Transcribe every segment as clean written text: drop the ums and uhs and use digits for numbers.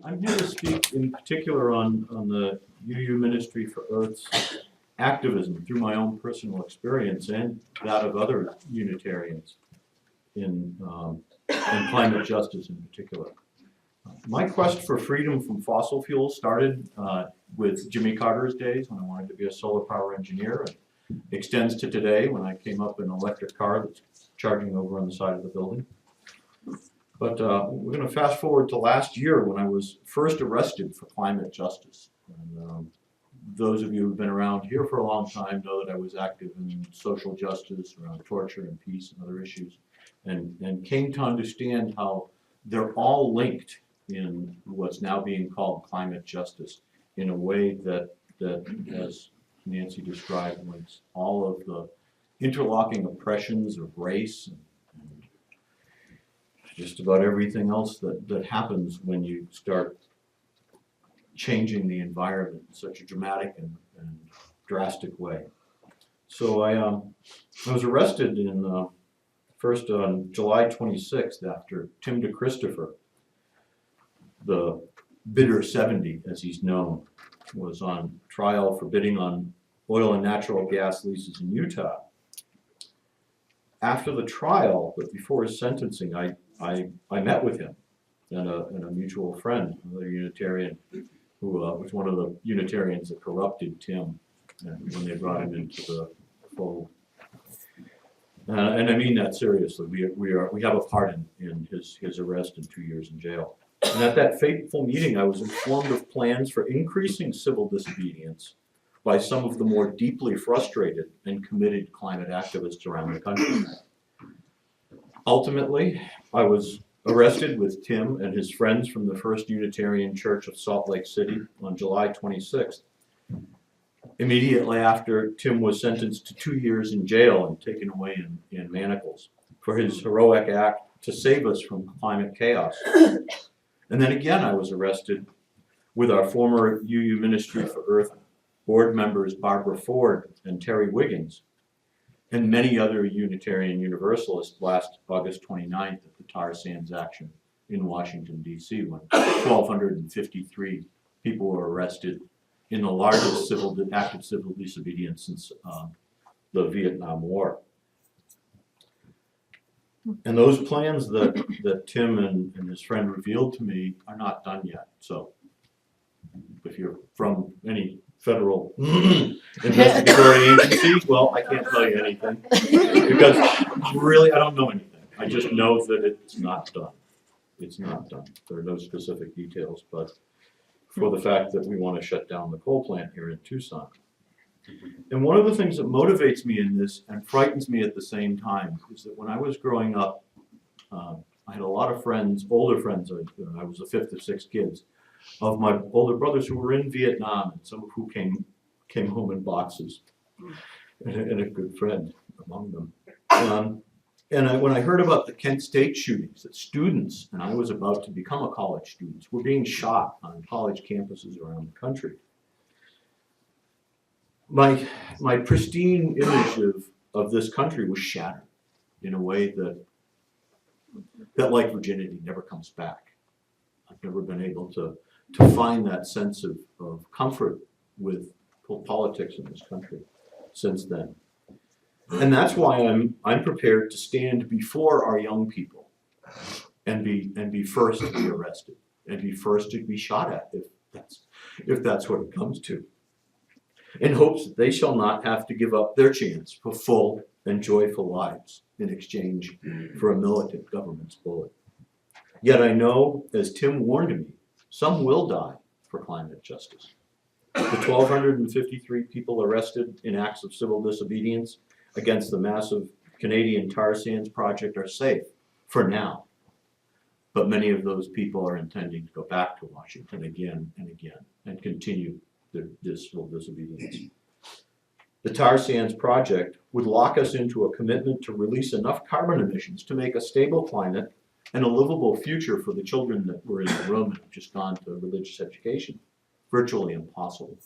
I'm here to speak in particular on the UU Ministry for Earth's activism through my own personal experience and that of other Unitarians in climate justice in particular. My quest for freedom from fossil fuels started with Jimmy Carter's days when I wanted to be a solar power engineer, and extends to today when I came up in an electric car that's charging over on the side of the building. But we're going to fast forward to last year when I was first arrested for climate justice. And, those of you who've been around here for a long time know that I was active in social justice, around torture and peace and other issues, and came to understand how they're all linked in what's now being called climate justice in a way that as Nancy described, links all of the interlocking oppressions of race and just about everything else that happens when you start changing the environment in such a dramatic and drastic way. So I was arrested first on July 26th after Tim DeChristopher, the Bidder 70 as he's known, was on trial for bidding on oil and natural gas leases in Utah. After the trial, but before his sentencing, I met with him and a mutual friend, another Unitarian, who was one of the Unitarians that corrupted Tim when they brought him into the fold. And I mean that seriously. We have a part in his arrest and 2 years in jail. And at that fateful meeting, I was informed of plans for increasing civil disobedience by some of the more deeply frustrated and committed climate activists around the country. Ultimately, I was arrested with Tim and his friends from the First Unitarian Church of Salt Lake City on July 26th. Immediately after, Tim was sentenced to 2 years in jail and taken away in manacles for his heroic act to save us from climate chaos. And then again, I was arrested with our former UU Ministry for Earth board members Barbara Ford and Terry Wiggins, and many other Unitarian Universalists last August 29th at the tar sands action in Washington, D.C., when 1,253 people were arrested in the largest active civil disobedience since the Vietnam War. And those plans that Tim and his friend revealed to me are not done yet. So if you're from any federal investigatory agency, well, I can't tell you anything because really I don't know anything. I just know that it's not done. It's not done. There are no specific details, but for the fact that we want to shut down the coal plant here in Tucson. And one of the things that motivates me in this and frightens me at the same time is that when I was growing up, I had a lot of friends, older friends. I was the fifth of six kids of my older brothers who were in Vietnam, and some of who came home in boxes, and a good friend among them. When I heard about the Kent State shootings, that students, and I was about to become a college student, were being shot on college campuses around the country. My pristine image of this country was shattered in a way that like virginity never comes back. I've never been able to find that sense of comfort with politics in this country since then. And that's why I'm prepared to stand before our young people and be first to be arrested and be first to be shot at if that's what it comes to, in hopes that they shall not have to give up their chance for full and joyful lives in exchange for a militant government's bullet. Yet I know, as Tim warned me, some will die for climate justice. The 1,253 people arrested in acts of civil disobedience against the massive Canadian tar sands project are safe for now. But many of those people are intending to go back to Washington again and again and continue this civil disobedience. The tar sands project would lock us into a commitment to release enough carbon emissions to make a stable climate and a livable future for the children that were in the room and have just gone to religious education. Virtually impossible.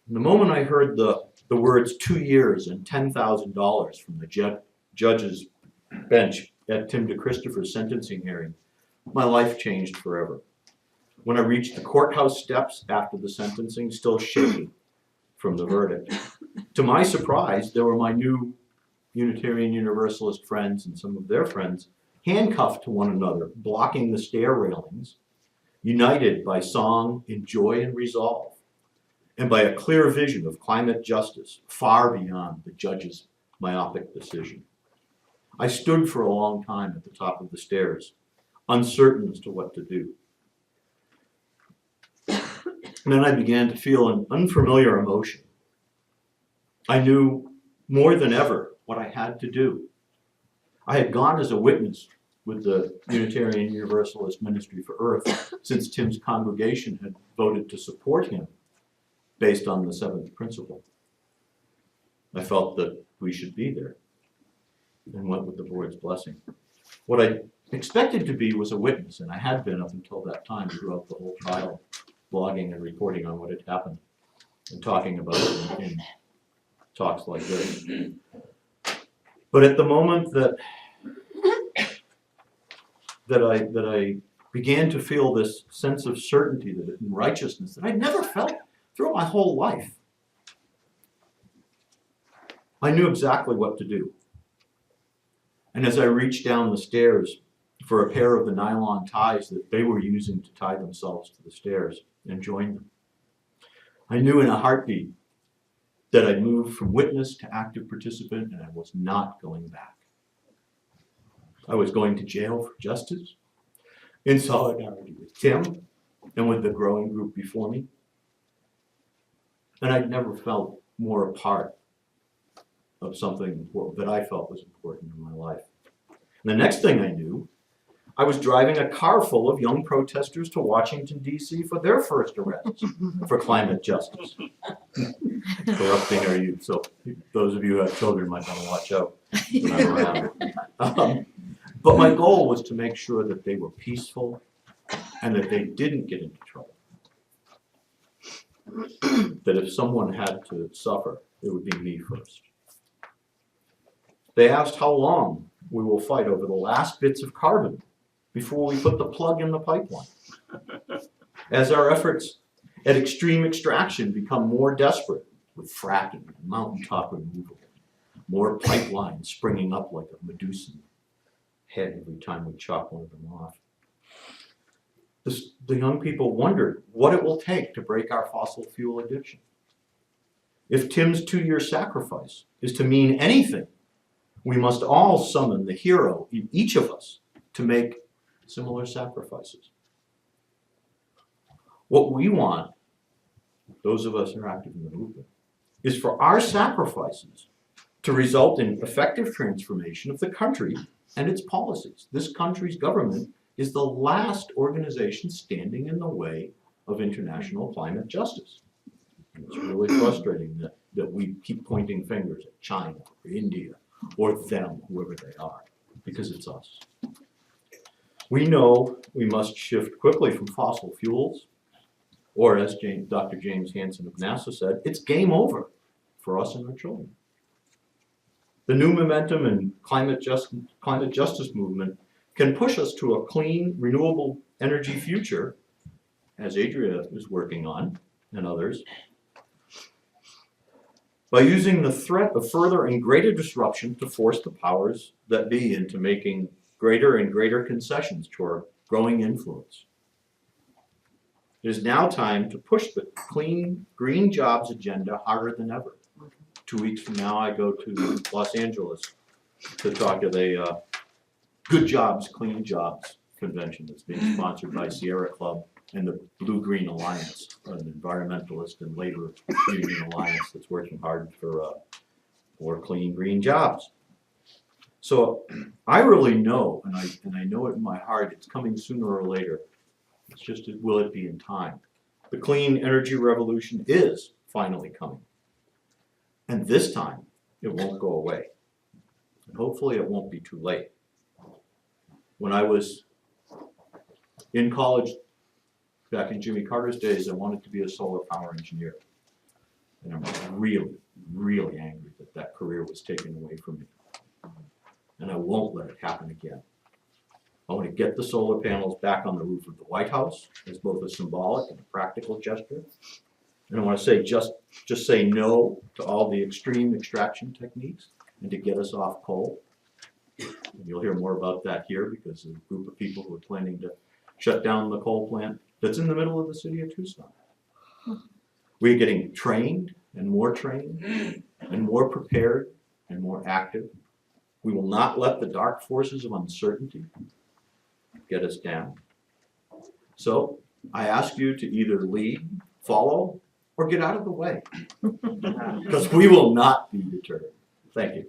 The moment I heard the words 2 years and $10,000 from the judge's bench at Tim DeChristopher's sentencing hearing, my life changed forever. When I reached the courthouse steps after the sentencing, still shaking from the verdict, to my surprise, there were my new Unitarian Universalist friends and some of their friends handcuffed to one another, blocking the stair railings, united by song in joy and resolve, and by a clear vision of climate justice far beyond the judge's myopic decision. I stood for a long time at the top of the stairs, uncertain as to what to do. And then I began to feel an unfamiliar emotion. I knew more than ever what I had to do. I had gone as a witness with the Unitarian Universalist Ministry for Earth since Tim's congregation had voted to support him based on the seventh principle. I felt that we should be there and went with the board's blessing. What I expected to be was a witness, and I had been up until that time throughout the whole trial, blogging and reporting on what had happened and talking about it in talks like this. But at the moment that I began to feel this sense of certainty that in righteousness that I'd never felt throughout my whole life, I knew exactly what to do. And as I reached down the stairs for a pair of the nylon ties that they were using to tie themselves to the stairs and joined them, I knew in a heartbeat that I'd moved from witness to active participant, and I was not going back. I was going to jail for justice, in solidarity with Tim and with the growing group before me. And I'd never felt more a part of something that I felt was important in my life. And the next thing I knew, I was driving a car full of young protesters to Washington, D.C. for their first arrests for climate justice. Corrupting our youth. So those of you who have children might want to watch out when I'm around. But my goal was to make sure that they were peaceful and that they didn't get into trouble. That if someone had to suffer, it would be me first. They asked how long we will fight over the last bits of carbon before we put the plug in the pipeline. As our efforts at extreme extraction become more desperate with fracking and mountaintop removal, more pipelines springing up like a Medusan head every time we chop one of them off. The young people wondered what it will take to break our fossil fuel addiction. If Tim's 2-year sacrifice is to mean anything, we must all summon the hero in each of us to make similar sacrifices. What we want, those of us who are active in the movement, is for our sacrifices to result in effective transformation of the country and its policies. This country's government is the last organization standing in the way of international climate justice. And it's really frustrating that we keep pointing fingers at China or India or them, whoever they are, because it's us. We know we must shift quickly from fossil fuels, or as Dr. James Hansen of NASA said, it's game over for us and our children. The new momentum in climate justice movement can push us to a clean, renewable energy future, as Adria is working on, and others, by using the threat of further and greater disruption to force the powers that be into making greater and greater concessions to our growing influence. It is now time to push the clean, green jobs agenda harder than ever. 2 weeks from now, I go to Los Angeles to talk at a Good Jobs, Clean Jobs convention that's being sponsored by Sierra Club and the Blue Green Alliance, an environmentalist and labor union alliance that's working hard for clean green jobs. So I really know, and I know it in my heart, it's coming sooner or later. It's just, will it be in time? The clean energy revolution is finally coming. And this time, it won't go away. And hopefully it won't be too late. When I was in college, back in Jimmy Carter's days, I wanted to be a solar power engineer. And I'm really, really angry that that career was taken away from me. And I won't let it happen again. I want to get the solar panels back on the roof of the White House as both a symbolic and a practical gesture. And I want to say just say no to all the extreme extraction techniques and to get us off coal. And you'll hear more about that here because there's a group of people who are planning to shut down the coal plant that's in the middle of the city of Tucson. We're getting trained and more prepared and more active. We will not let the dark forces of uncertainty get us down. So I ask you to either lead, follow, or get out of the way, because we will not be deterred. Thank you.